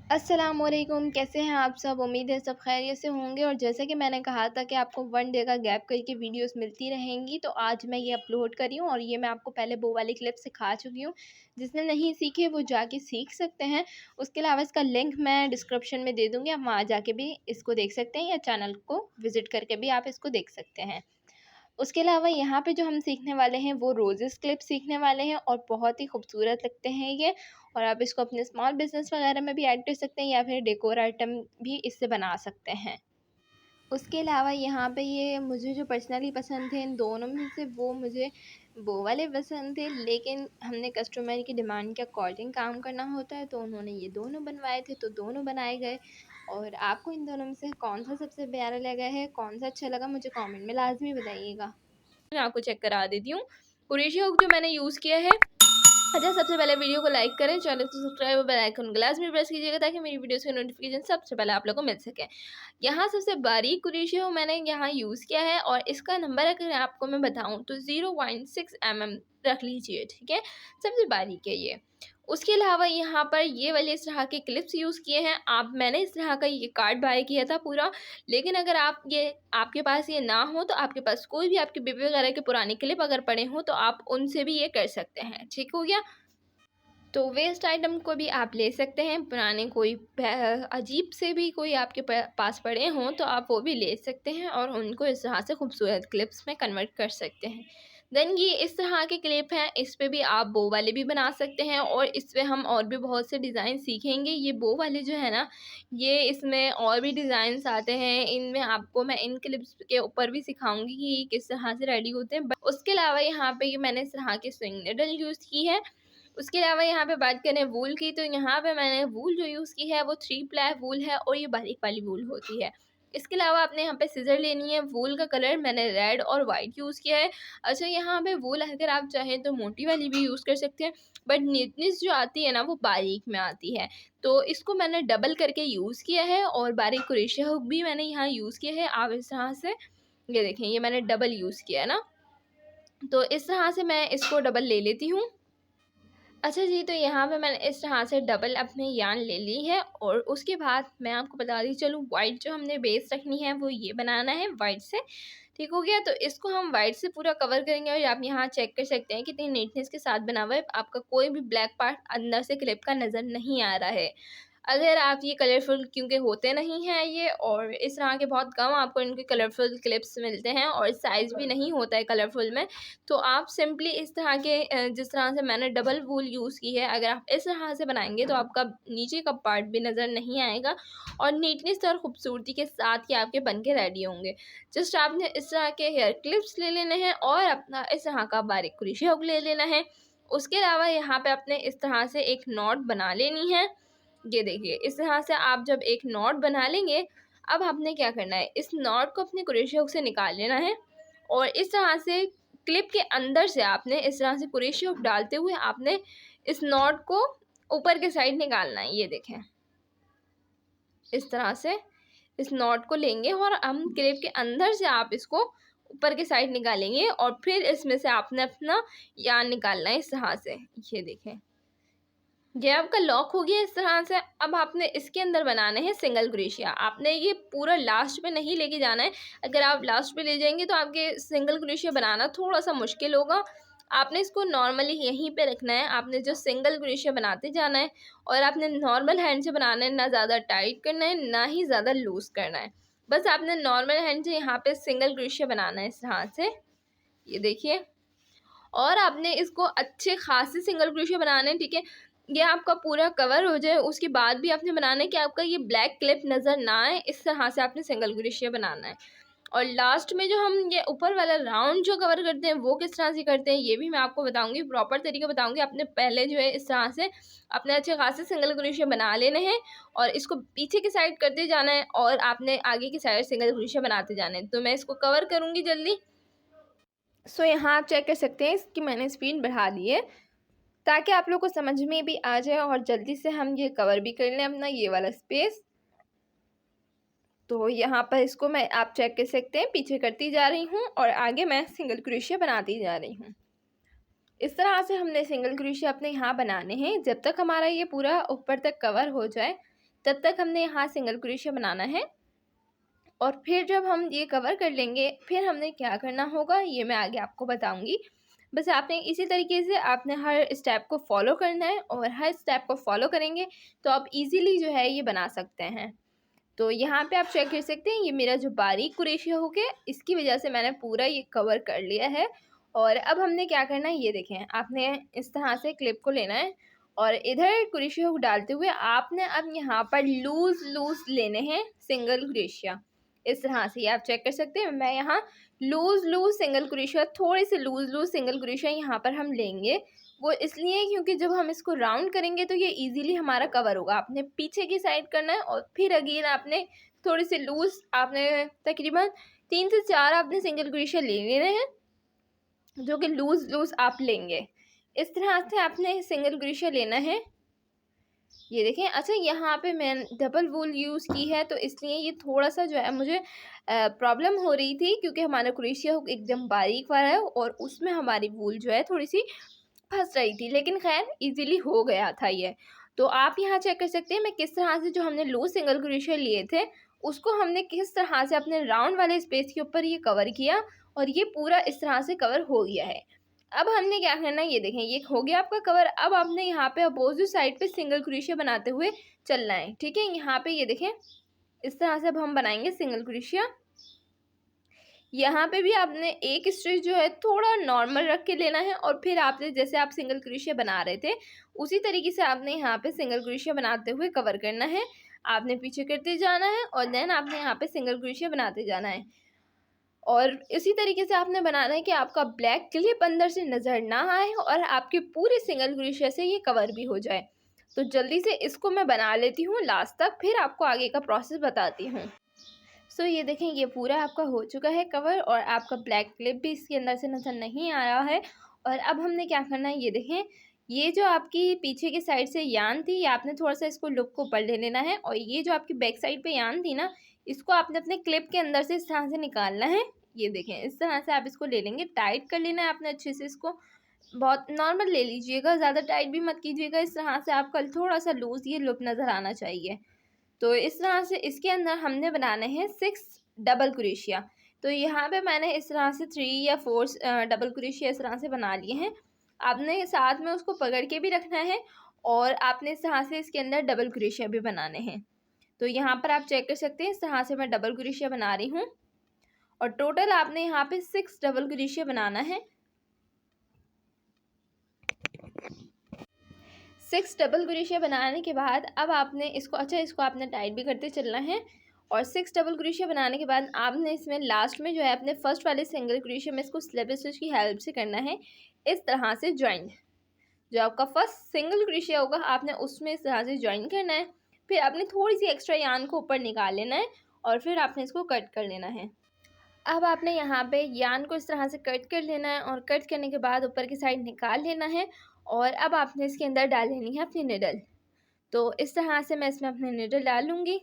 अस्सलामुअलैकुम, कैसे हैं आप सब। उम्मीद है सब खैरियत से होंगे। और जैसा कि मैंने कहा था कि आपको 1 डे का गैप करके वीडियोस मिलती रहेंगी, तो आज मैं ये अपलोड करी हूँ। और ये मैं आपको पहले वो वाली क्लिप सिखा चुकी हूँ। जिसने नहीं सीखी वो जाके सीख सकते हैं। उसके अलावा इसका लिंक मैं डिस्क्रिप्शन में दे दूँगी, आप वहाँ जाके भी इसको देख सकते हैं या चैनल को विज़िट करके भी आप इसको देख सकते हैं। उसके अलावा यहाँ पे जो हम सीखने वाले हैं वो रोजेस क्लिप सीखने वाले हैं, और बहुत ही खूबसूरत लगते हैं ये। और आप इसको अपने स्मॉल बिजनेस वगैरह में भी ऐड कर सकते हैं या फिर डेकोर आइटम भी इससे बना सकते हैं। उसके अलावा यहाँ पे ये मुझे जो पर्सनली पसंद थे इन दोनों में से, वो मुझे वो वाले पसंद थे, लेकिन हमने कस्टमर की डिमांड के अकॉर्डिंग काम करना होता है, तो उन्होंने ये दोनों बनवाए थे तो दोनों बनाए गए। और आपको इन दोनों में से कौन सा सबसे प्यारा लगा है, कौन सा अच्छा लगा, मुझे कमेंट में लाजमी बताइएगा। मैं आपको चेक करा देती हूँ। कुरेशी हुक जो मैंने यूज़ किया है। अच्छा, सबसे पहले वीडियो को लाइक करें, चैनल को सब्सक्राइब और बेल आइकन को लाजमी प्रेस कीजिएगा ताकि मेरी वीडियोस की नोटिफिकेशन सबसे पहले आप लोगों को मिल सके। यहाँ सबसे बारीक कुरेशी हुक मैंने यहाँ यूज़ किया है, और इसका नंबर अगर आपको मैं बताऊँ तो 0.6 mm रख लीजिए, ठीक है। सबसे बारीक है ये। उसके अलावा यहाँ पर ये वाले इस तरह के क्लिप्स यूज़ किए हैं। मैंने इस तरह का ये कार्ड बाय किया था पूरा। लेकिन अगर आपके पास ये ना हो, तो आपके पास कोई भी आपके बेबी वगैरह के पुराने क्लिप अगर पड़े हों तो आप उनसे भी ये कर सकते हैं, ठीक हो गया। तो वेस्ट आइटम को भी आप ले सकते हैं, पुराने कोई अजीब से भी कोई आपके पास पड़े हों तो आप वो भी ले सकते हैं और उनको इस तरह से खूबसूरत क्लिप्स में कन्वर्ट कर सकते हैं। देन ये इस तरह के क्लिप हैं, इस पे भी आप बो वाले भी बना सकते हैं, और इस पे हम और भी बहुत से डिज़ाइन सीखेंगे। ये बो वाले जो है ना, ये इसमें और भी डिज़ाइंस आते हैं, इनमें आपको मैं इन क्लिप्स के ऊपर भी सिखाऊंगी कि ये किस तरह से रेडी होते हैं। उसके अलावा यहाँ पे ये मैंने इस तरह की स्विंग निडल यूज़ की है। उसके अलावा यहाँ पे बात करें वूल की, तो यहाँ पे मैंने वूल जो यूज़ की है वो 3 प्लाई वूल है, और ये बारीक वाली वूल होती है। इसके अलावा आपने यहाँ पे सिज़र लेनी है। वूल का कलर मैंने रेड और वाइट यूज़ किया है। अच्छा, यहाँ पे वूल अगर आप चाहें तो मोटी वाली भी यूज़ कर सकते हैं, बट नीटनेस जो आती है ना वो बारीक में आती है, तो इसको मैंने डबल करके यूज़ किया है। और बारीक क्रोशिया हुक भी मैंने यहाँ यूज़ किया है। आप इस तरह से ये देखें, ये मैंने डबल यूज़ किया है ना, तो इस तरह से मैं इसको डबल ले लेती हूँ। अच्छा जी, तो यहाँ पे मैंने इस तरह से डबल अपने यार्न ले ली है, और उसके बाद मैं आपको बता दी चलूँ, वाइट जो हमने बेस रखनी है वो ये बनाना है वाइट से, ठीक हो गया। तो इसको हम वाइट से पूरा कवर करेंगे, और आप यहाँ चेक कर सकते हैं कितनी नीटनेस के साथ बना हुआ है। आपका कोई भी ब्लैक पार्ट अंदर से क्लिप का नज़र नहीं आ रहा है। अगर आप ये कलरफुल, क्योंकि होते नहीं हैं ये, और इस तरह के बहुत कम आपको इनके कलरफुल क्लिप्स मिलते हैं, और साइज़ भी नहीं होता है कलरफुल में, तो आप सिंपली इस तरह के जिस तरह से मैंने डबल वूल यूज़ की है, अगर आप इस तरह से बनाएंगे तो आपका नीचे का पार्ट भी नज़र नहीं आएगा, और नीटनेस और ख़ूबसूरती के साथ ही आपके बन के रेडी होंगे। जस्ट आपने इस तरह के हेयर क्लिप्स ले लेने हैं, और अपना इस तरह का बारीक क्रोशिया हुक ले लेना है। उसके अलावा यहाँ पे आपने इस तरह से एक नॉट बना लेनी है। ये देखिए, इस तरह से आप जब एक नॉट बना लेंगे, अब आपने क्या करना है, इस नॉट को अपने क्रोशिया हुक से निकाल लेना है, और इस तरह से क्लिप के अंदर से आपने इस तरह से क्रोशिया हुक डालते हुए आपने इस नॉट को ऊपर के साइड निकालना है। ये देखें, इस तरह से इस नॉट को लेंगे, और हम क्लिप के अंदर से आप इसको ऊपर के साइड निकालेंगे, और फिर इसमें से आपने अपना यार्न निकालना है इस तरह से। ये देखें, ये आपका लॉक हो गया इस तरह से। अब आपने इसके अंदर बनाने हैं सिंगल क्रोशिया। आपने ये पूरा लास्ट पे नहीं लेके जाना है। अगर आप लास्ट पे ले जाएंगे तो आपके सिंगल क्रोशिया बनाना थोड़ा सा मुश्किल होगा। आपने इसको नॉर्मली यहीं पे रखना है। आपने जो सिंगल क्रोशिया बनाते जाना है, और आपने नॉर्मल हैंड से बनाना है, ना ज़्यादा टाइट करना है ना ही ज़्यादा लूज़ करना है। बस आपने नॉर्मल हैंड से यहाँ पे सिंगल क्रोशिया बनाना है इस तरह से। ये देखिए, और आपने इसको अच्छे खासे सिंगल क्रोशिया बनाने हैं, ठीक है। ये आपका पूरा कवर हो जाए, उसके बाद भी आपने बनाना है कि आपका ये ब्लैक क्लिप नज़र ना आए, इस तरह से आपने सिंगल क्रोशिया बनाना है। और लास्ट में जो हम ये ऊपर वाला राउंड जो कवर करते हैं वो किस तरह से करते हैं, ये भी मैं आपको बताऊंगी, प्रॉपर तरीका बताऊंगी। आपने पहले जो है इस तरह से अपने अच्छे खासे सिंगल क्रोशिया बना लेने हैं, और इसको पीछे की साइड करते जाना है, और आपने आगे की साइड सिंगल क्रोशिया बनाते जाना है। तो मैं इसको कवर करूँगी जल्दी। सो यहाँ आप चेक कर सकते हैं, इसकी मैंने स्पीड बढ़ा दी है ताकि आप लोग को समझ में भी आ जाए, और जल्दी से हम ये कवर भी कर लें अपना ये वाला स्पेस। तो यहाँ पर इसको मैं आप चेक कर सकते हैं, पीछे करती जा रही हूँ, और आगे मैं सिंगल क्रोशिया बनाती जा रही हूँ। इस तरह से हमने सिंगल क्रोशिया अपने यहाँ बनाने हैं जब तक हमारा ये पूरा ऊपर तक कवर हो जाए। तब तक हमने यहाँ सिंगल क्रोशिया बनाना है। और फिर जब हम ये कवर कर लेंगे, फिर हमने क्या करना होगा ये मैं आगे आपको बताऊंगी। बस आपने इसी तरीके से आपने हर स्टेप को फॉलो करना है, और हर स्टेप को फॉलो करेंगे तो आप इजीली जो है ये बना सकते हैं। तो यहाँ पे आप चेक कर सकते हैं, ये मेरा जो बारीक क्रोशिया हो गया, इसकी वजह से मैंने पूरा ये कवर कर लिया है। और अब हमने क्या करना है ये देखें, आपने इस तरह से क्लिप को लेना है और इधर क्रोशिया को डालते हुए आपने अब यहाँ पर लूज लूज लेने हैं सिंगल क्रोशिया। इस तरह से ये आप चेक कर सकते हैं, मैं यहाँ लूज लूज सिंगल क्रोशिया, थोड़े से लूज लूज सिंगल क्रोशिया यहाँ पर हम लेंगे। वो इसलिए क्योंकि जब हम इसको राउंड करेंगे तो ये इजीली हमारा कवर होगा। आपने पीछे की साइड करना है और फिर अगेन आपने थोड़ी सी लूज, आपने तकरीबन 3 से 4 आपने सिंगल क्रोशिया ले लेने हैं, जो कि लूज लूज आप लेंगे। इस तरह से आपने सिंगल क्रोशिया लेना है। ये देखें, अच्छा यहाँ पे मैं डबल वूल यूज़ की है तो इसलिए ये थोड़ा सा जो है मुझे प्रॉब्लम हो रही थी, क्योंकि हमारा क्रोशिया एकदम बारीक वाला है और उसमें हमारी वूल जो है थोड़ी सी फंस रही थी, लेकिन खैर इजीली हो गया था ये। तो आप यहाँ चेक कर सकते हैं मैं किस तरह से जो हमने लो सिंगल क्रोशिया लिए थे उसको हमने किस तरह से अपने राउंड वाले स्पेस के ऊपर ये कवर किया, और ये पूरा इस तरह से कवर हो गया है। अब हमने क्या करना है ये देखें, ये हो गया आपका कवर। अब आपने यहाँ पे अपोजिट साइड पे सिंगल क्रोशिया बनाते हुए चलना है, ठीक है। यहाँ पे ये देखें इस तरह से अब हम बनाएंगे सिंगल क्रोशिया। यहाँ पे भी आपने एक स्टिच जो है थोड़ा नॉर्मल रख के लेना है, और फिर आपने जैसे आप सिंगल क्रोशिया बना रहे थे उसी तरीके से आपने यहाँ पे सिंगल क्रोशिया बनाते हुए कवर करना है। आपने पीछे करते जाना है और देन आपने यहाँ पे सिंगल क्रोशिया बनाते जाना है, और इसी तरीके से आपने बनाना है कि आपका ब्लैक क्लिप अंदर से नज़र ना आए और आपके पूरे सिंगल क्रोशिया से ये कवर भी हो जाए। तो जल्दी से इसको मैं बना लेती हूँ लास्ट तक, फिर आपको आगे का प्रोसेस बताती हूँ। सो ये देखें ये पूरा आपका हो चुका है कवर, और आपका ब्लैक क्लिप भी इसके अंदर से नज़र नहीं आ रहा है। और अब हमने क्या करना है ये देखें, ये जो आपकी पीछे की साइड से यान थी, ये आपने थोड़ा सा इसको लुक को ऊपर ले लेना है, और ये जो आपकी बैक साइड पे यान थी ना, इसको आपने अपने क्लिप के अंदर से इस तरह से निकालना है। ये देखें इस तरह से आप इसको ले लेंगे, टाइट कर लेना है आपने अच्छे से, इसको बहुत नॉर्मल ले लीजिएगा, ज़्यादा टाइट भी मत कीजिएगा। इस तरह से आपका थोड़ा सा लूज ये लुक नज़र आना चाहिए। तो इस तरह से इसके अंदर हमने बनाने हैं 6 डबल क्रोशिया। तो यहाँ पे मैंने इस तरह से 3 या 4 डबल क्रोशिया इस तरह से बना लिए हैं। आपने साथ में उसको पकड़ के भी रखना है, और आपने इस तरह से इसके अंदर डबल क्रोशिया भी बनाने हैं। तो यहाँ पर आप चेक कर सकते हैं इस तरह से मैं डबल क्रोशिया बना रही हूँ, और टोटल आपने यहाँ पे 6 डबल क्रोशिया बनाना है। 6 डबल क्रोशिया बनाने के बाद अब आपने इसको इसको आपने टाइट भी करते चलना है। और 6 डबल क्रोशिया बनाने के बाद आपने इसमें लास्ट में जो है अपने फर्स्ट वाले सिंगल क्रोशिया में इसको स्लिप स्टिच की हेल्प से करना है इस तरह से ज्वाइन। जो आपका फर्स्ट सिंगल क्रोशिया होगा आपने उसमें इस तरह से ज्वाइन करना है। फिर आपने थोड़ी सी एक्स्ट्रा यान को ऊपर निकाल लेना है, और फिर आपने इसको कट कर लेना है। अब आपने यहाँ पे यान को इस तरह से कट कर लेना है, और कट करने के बाद ऊपर की साइड निकाल लेना है, और अब आपने इसके अंदर डाल लेनी है अपनी निडल। तो इस तरह से मैं इसमें अपनी निडल डाल लूँगी,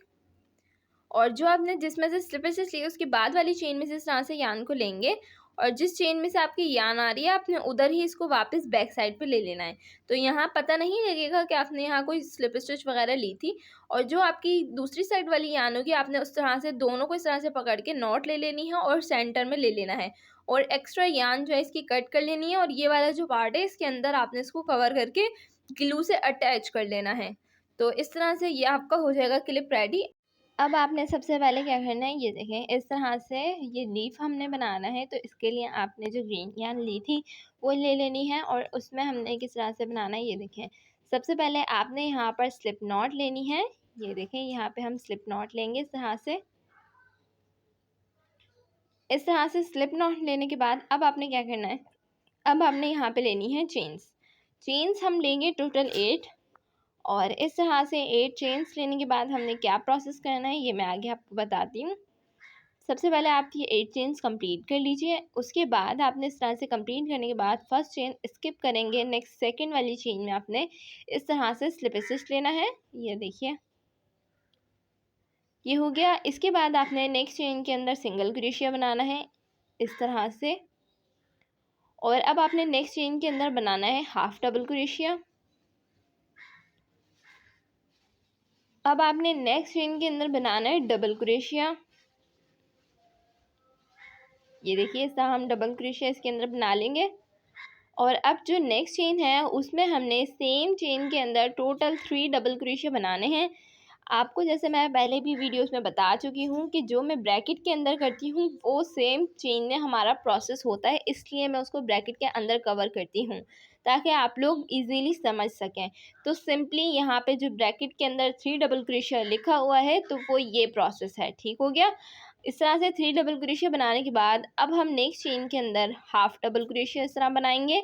और जो आपने जिसमें से स्लिप स्टिच ली उसके बाद वाली चेन में से इस तरह से यान को लेंगे, और जिस चेन में से आपकी यान आ रही है आपने उधर ही इसको वापस बैक साइड पे ले लेना है। तो यहाँ पता नहीं लगेगा कि आपने यहाँ कोई स्लिप स्टिच वगैरह ली थी। और जो आपकी दूसरी साइड वाली यान होगी आपने उस तरह से दोनों को इस तरह से पकड़ के नॉट ले लेनी है और सेंटर में ले लेना है, और एक्स्ट्रा यान जो है इसकी कट कर लेनी है, और ये वाला जो पार्ट है इसके अंदर आपने इसको कवर करके ग्लू से अटैच कर लेना है। तो इस तरह से ये आपका हो जाएगा क्लिप रेडी। अब आपने सबसे पहले क्या करना है ये देखें, इस तरह से ये लीफ हमने बनाना है, तो इसके लिए आपने जो ग्रीन यान ली थी वो ले लेनी है, और उसमें हमने किस तरह से बनाना है ये देखें। सबसे पहले आपने यहाँ पर स्लिप नॉट लेनी है। ये देखें यहाँ पे हम स्लिप नॉट लेंगे इस तरह से। इस तरह से स्लिप नॉट लेने के बाद अब आपने क्या करना है, अब हमने यहाँ पे लेनी है चेन्स। चेन्स हम लेंगे टोटल 8, और इस तरह से 8 चेन्स लेने के बाद हमने क्या प्रोसेस करना है ये मैं आगे आपको बताती हूँ। सबसे पहले आप ये 8 चेन्स कंप्लीट कर लीजिए। उसके बाद आपने इस तरह से कंप्लीट करने के बाद फर्स्ट चेन स्किप करेंगे, नेक्स्ट सेकंड वाली चेन में आपने इस तरह से स्लिप स्टिच लेना है। ये देखिए ये हो गया। इसके बाद आपने नेक्स्ट चेन के अंदर सिंगल क्रोशिया बनाना है इस तरह से, और अब आपने नेक्स्ट चेन के अंदर बनाना है हाफ डबल क्रोशिया। अब आपने नेक्स्ट चेन के अंदर बनाना है डबल क्रोशिया। ये देखिए इस तरह हम डबल क्रोशिया इसके अंदर बना लेंगे। और अब जो नेक्स्ट चेन है उसमें हमने सेम चेन के अंदर टोटल 3 डबल क्रोशिया बनाने हैं। आपको जैसे मैं पहले भी वीडियोस में बता चुकी हूँ कि जो मैं ब्रैकेट के अंदर करती हूँ वो सेम चेन में हमारा प्रोसेस होता है, इसलिए मैं उसको ब्रैकेट के अंदर कवर करती हूँ ताकि आप लोग इजीली समझ सकें। तो सिंपली यहाँ पे जो ब्रैकेट के अंदर 3 डबल क्रोशिया लिखा हुआ है तो वो ये प्रोसेस है, ठीक हो गया। इस तरह से 3 डबल क्रोशिया बनाने के बाद अब हम नेक्स्ट चेन के अंदर हाफ डबल क्रोशिया इस तरह बनाएंगे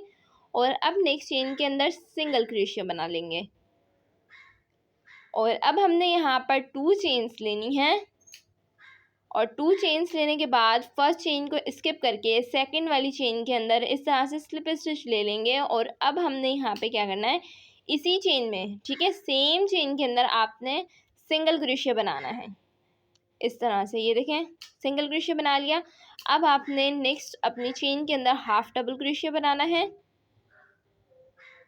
और अब नेक्स्ट चेन के अंदर सिंगल क्रोशिया बना लेंगे। और अब हमने यहाँ पर 2 चेन्स लेनी है और 2 चेन्स लेने के बाद फर्स्ट चेन को स्किप करके सेकंड वाली चेन के अंदर इस तरह से स्लिप स्टिच ले लेंगे। और अब हमने यहाँ पे क्या करना है, इसी चेन में, ठीक है, सेम चेन के अंदर आपने सिंगल क्रोशिया बनाना है इस तरह से। ये देखें सिंगल क्रोशिया बना लिया। अब आपने नेक्स्ट अपनी चेन के अंदर हाफ डबल क्रोशिया बनाना है,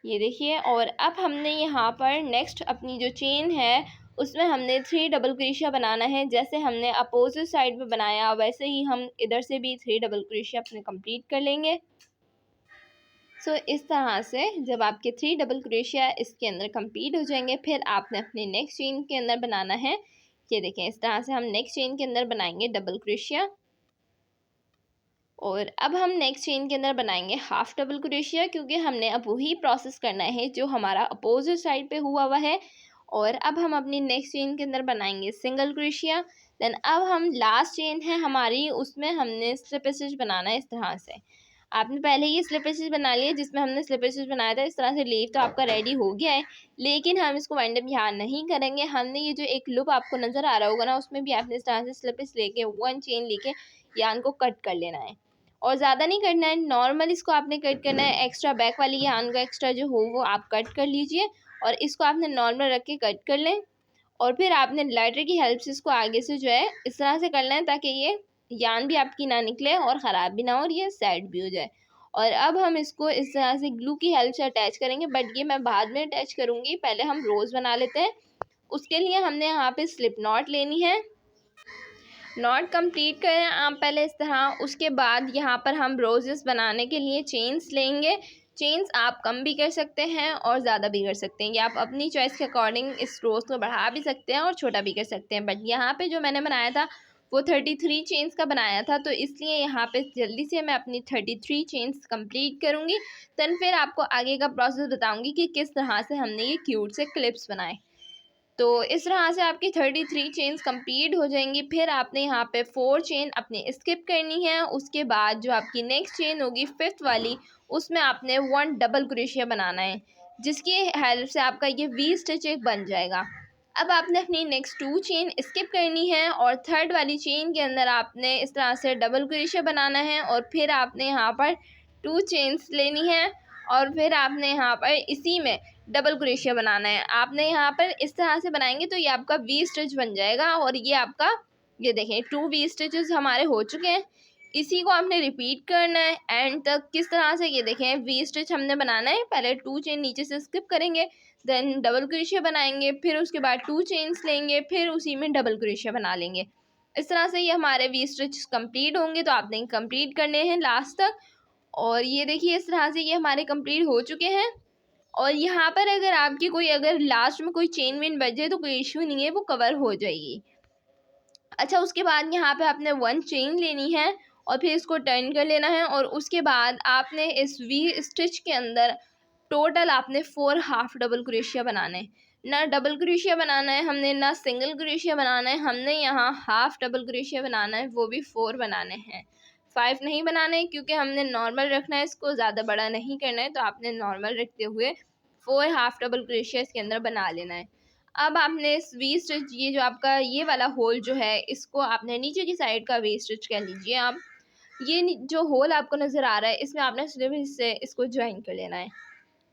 ये देखिए। और अब हमने यहाँ पर नेक्स्ट अपनी जो चेन है उसमें हमने 3 डबल क्रोशिया बनाना है। जैसे हमने अपोजिट साइड पे बनाया वैसे ही हम इधर से भी 3 डबल क्रोशिया अपने कंप्लीट कर लेंगे। सो इस तरह से जब आपके 3 डबल क्रोशिया इसके अंदर कंप्लीट हो जाएंगे फिर आपने अपने नेक्स्ट चेन के अंदर बनाना है। ये देखें इस तरह से हम नेक्स्ट चेन के अंदर बनाएंगे डबल क्रोशिया। और अब हम नेक्स्ट चेन के अंदर बनाएंगे हाफ डबल क्रोशिया, क्योंकि हमने अब वही प्रोसेस करना है जो हमारा अपोजिट साइड पे हुआ है। और अब हम अपनी नेक्स्ट चेन के अंदर बनाएंगे सिंगल क्रोशिया। देन अब हम लास्ट चेन है हमारी उसमें हमने स्लिप स्टिच बनाना है इस तरह से। आपने पहले ये स्लिप स्टिच बना लिया जिसमें हमने स्लिप स्टिच बनाया था। इस तरह से लीव तो आपका रेडी हो गया है, लेकिन हम इसको वाइंड अप यहाँ नहीं करेंगे। हमने ये जो एक लूप आपको नज़र आ रहा होगा ना उसमें भी आपने इस तरह से स्लिप स्टिच लेके 1 चेन लेके यान को कट कर लेना है। और ज़्यादा नहीं करना है, नॉर्मल इसको आपने कट करना है। एक्स्ट्रा बैक वाली यान का एक्स्ट्रा जो हो वो आप कट कर लीजिए और इसको आपने नॉर्मल रख के कट कर लें। और फिर आपने लाइटर की हेल्प से इसको आगे से जो है इस तरह से करना है ताकि ये यान भी आपकी ना निकले और ख़राब भी ना हो और ये सेट भी हो जाए। और अब हम इसको इस तरह से ग्लू की हेल्प से अटैच करेंगे, बट ये मैं बाद में अटैच करूँगी। पहले हम रोज़ बना लेते हैं। उसके लिए हमने यहाँ पे स्लिप नॉट लेनी है। नॉट कंप्लीट करें आप पहले इस तरह। उसके बाद यहाँ पर हम रोजेस बनाने के लिए चेन्स लेंगे। चेन्स आप कम भी कर सकते हैं और ज़्यादा भी कर सकते हैं, या आप अपनी चॉइस के अकॉर्डिंग इस रोज़ को बढ़ा भी सकते हैं और छोटा भी कर सकते हैं। बट यहाँ पे जो मैंने बनाया था वो 33 चेन्स का बनाया था, तो इसलिए यहाँ पे जल्दी से मैं अपनी 33 चेन्स कंप्लीट करूँगी। देन फिर आपको आगे का प्रोसेस बताऊँगी कि किस तरह से हमने ये क्यूट से क्लिप्स बनाए। तो इस तरह से आपकी 33 चेन्स कंप्लीट हो जाएंगी। फिर आपने यहाँ पे 4 चेन अपने स्किप करनी है। उसके बाद जो आपकी नेक्स्ट चेन होगी 5th वाली उसमें आपने 1 डबल क्रोशिया बनाना है, जिसकी हेल्प से आपका ये वी स्टिच एक बन जाएगा। अब आपने अपनी नेक्स्ट 2 चेन स्किप करनी है और 3rd वाली चेन के अंदर आपने इस तरह से डबल क्रोशिया बनाना है। और फिर आपने यहाँ पर 2 चेन्स लेनी है और फिर आपने यहाँ पर इसी में डबल क्रोशिया बनाना है। आपने यहाँ पर इस तरह से बनाएंगे तो ये आपका वी स्टिच बन जाएगा। और ये आपका, ये देखें 2 वी स्टिचेस हमारे हो चुके हैं। इसी को आपने रिपीट करना है एंड तक। किस तरह से, ये देखें वी स्टिच हमने बनाना है। पहले 2 चेन नीचे से स्किप करेंगे, देन डबल क्रोशिया बनाएंगे, फिर उसके बाद 2 चेन्स लेंगे, फिर उसी में डबल क्रोशिया बना लेंगे। इस तरह से ये हमारे वी स्टिच कंप्लीट होंगे। तो आपने कंप्लीट करने हैं लास्ट तक। और ये देखिए इस तरह से ये हमारे कंप्लीट हो चुके हैं। और यहाँ पर अगर आपकी कोई अगर लास्ट में कोई चेन वेन बच जाए तो कोई इश्यू नहीं है, वो कवर हो जाएगी। अच्छा, उसके बाद यहाँ पे आपने 1 चेन लेनी है और फिर इसको टर्न कर लेना है। और उसके बाद आपने इस वी स्टिच के अंदर टोटल आपने 4 हाफ डबल क्रोशिया बनाने हैं। ना डबल क्रोशिया बनाना है हमने, ना सिंगल क्रोशिया बनाना है हमने, यहाँ हाफ डबल क्रोशिया बनाना है, वो भी 4 बनाने हैं। 5 नहीं बनाने क्योंकि हमने नॉर्मल रखना है, इसको ज़्यादा बड़ा नहीं करना है। तो आपने नॉर्मल रखते हुए 4 हाफ डबल क्रोशिया इसके अंदर बना लेना है। अब आपने इस वी स्टिच, ये जो आपका ये वाला होल जो है इसको आपने नीचे की साइड का वी स्टिच कह लीजिए आप। ये जो होल आपको नज़र आ रहा है इसमें आपने स्लिप से इसको ज्वाइन कर लेना है।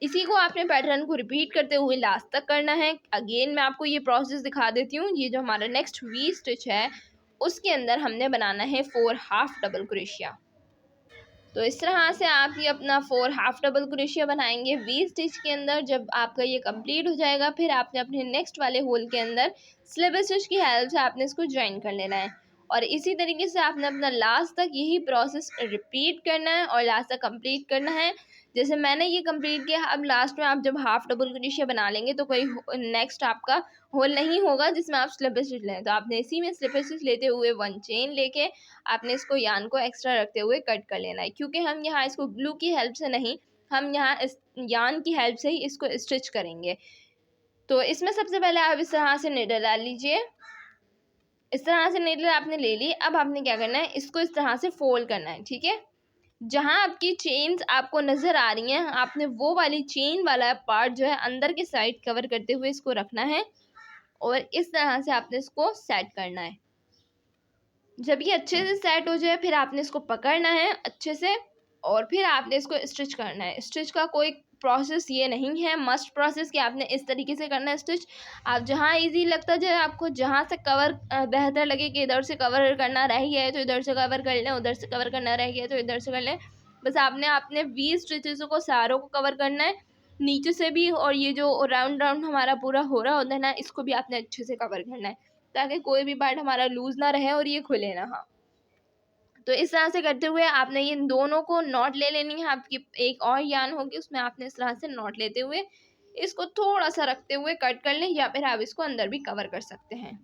इसी को आपने पैटर्न को रिपीट करते हुए लास्ट तक करना है। अगेन मैं आपको ये प्रोसेस दिखा देती हूँ। ये जो हमारा नेक्स्ट वी स्टिच है उसके अंदर हमने बनाना है 4 हाफ डबल क्रोशिया। तो इस तरह से आप ये अपना 4 हाफ डबल क्रोशिया बनाएंगे 20 स्टिच के अंदर। जब आपका ये कंप्लीट हो जाएगा फिर आपने अपने नेक्स्ट वाले होल के अंदर स्लिप स्टिच की हेल्प से आपने इसको ज्वाइन कर लेना है। और इसी तरीके से आपने अपना लास्ट तक यही प्रोसेस रिपीट करना है और लास्ट तक कंप्लीट करना है। जैसे मैंने ये कंप्लीट किया, अब लास्ट में आप जब हाफ डबल क्रोशिया बना लेंगे तो कोई नेक्स्ट आपका होल नहीं होगा जिसमें आप स्लिप स्टिच लें। तो आपने इसी में स्लिप स्टिच लेते हुए 1 चेन लेके आपने इसको यान को एक्स्ट्रा रखते हुए कट कर लेना है, क्योंकि हम यहाँ इसको ग्लू की हेल्प से नहीं, हम यहाँ इस यान की हेल्प से ही इसको स्टिच करेंगे। तो इसमें सबसे पहले आप इस तरह से नीडल डाल लीजिए। इस तरह से नीडल आपने ले ली। अब आपने क्या करना है, इसको इस तरह से फोल्ड करना है, ठीक है। जहाँ आपकी चेन्स आपको नज़र आ रही हैं, आपने वो वाली चेन वाला पार्ट जो है अंदर की साइड कवर करते हुए इसको रखना है और इस तरह से आपने इसको सेट करना है। जब ये अच्छे से सेट हो जाए फिर आपने इसको पकड़ना है अच्छे से और फिर आपने इसको स्टिच करना है। स्टिच का कोई प्रोसेस ये नहीं है मस्ट प्रोसेस कि आपने इस तरीके से करना है स्टिच। आप जहाँ इजी लगता जाए आपको, जहाँ से कवर बेहतर लगे कि इधर से कवर करना रह गया है तो इधर से कवर कर लें, उधर से कवर करना रह गया है तो इधर से कर लें। बस आपने अपने 20 स्टिचेस को सारों को कवर करना है, नीचे से भी, और ये जो राउंड राउंड हमारा पूरा हो रहा होता है ना, इसको भी आपने अच्छे से कवर करना है ताकि कोई भी पार्ट हमारा लूज ना रहे और ये खुले ना। हाँ, तो इस तरह से करते हुए आपने ये दोनों को नॉट ले लेनी है। आपकी एक और यान होगी उसमें आपने इस तरह से नॉट लेते हुए इसको थोड़ा सा रखते हुए कट कर लें, या फिर आप इसको अंदर भी कवर कर सकते हैं।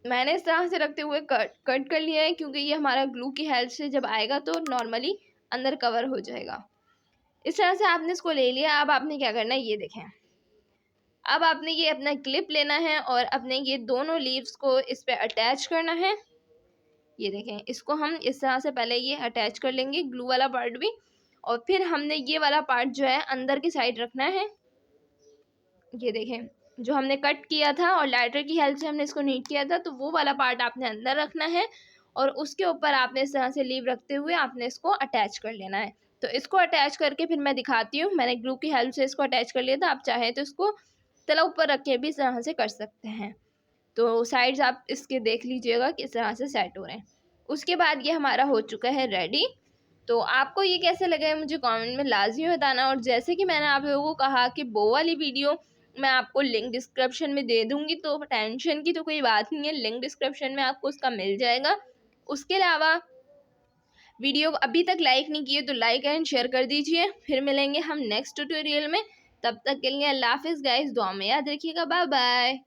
मैंने इस तरह से रखते हुए कट कर लिया है क्योंकि ये हमारा ग्लू की हेल्प से जब आएगा तो नॉर्मली अंदर कवर हो जाएगा। इस तरह से आपने इसको ले लिया। अब आपने क्या करना है ये देखें, अब आपने ये अपना क्लिप लेना है और अपने ये दोनों लीव्स को इस पे अटैच करना है। ये देखें, इसको हम इस तरह से पहले ये अटैच कर लेंगे ग्लू वाला पार्ट भी, और फिर हमने ये वाला पार्ट जो है अंदर की साइड रखना है। ये देखें, जो हमने कट किया था और लाइटर की हेल्प से हमने इसको नीट किया था, तो वो वाला पार्ट आपने अंदर रखना है और उसके ऊपर आपने इस तरह से लीव रखते हुए आपने इसको अटैच कर लेना है। तो इसको अटैच करके फिर मैं दिखाती हूँ। मैंने ग्लू की हेल्प से इसको अटैच कर लिया था, आप चाहें तो इसको तला ऊपर रख के भी इस तरह से कर सकते हैं। तो साइड्स आप इसके देख लीजिएगा कि इस तरह से सेट हो रहे हैं। उसके बाद ये हमारा हो चुका है रेडी। तो आपको ये कैसे लगा है मुझे कमेंट में लाजमी बताना। और जैसे कि मैंने आप लोगों को कहा कि वो वाली वीडियो मैं आपको लिंक डिस्क्रिप्शन में दे दूँगी, तो टेंशन की तो कोई बात नहीं है, लिंक डिस्क्रिप्शन में आपको उसका मिल जाएगा। उसके अलावा वीडियो को अभी तक लाइक नहीं किए तो लाइक एंड शेयर कर दीजिए। फिर मिलेंगे हम नेक्स्ट ट्यूटोरियल में, तब तक के लिए अल्लाह हाफिज़ गाइस, दुआ में याद रखिएगा, बाय बाय।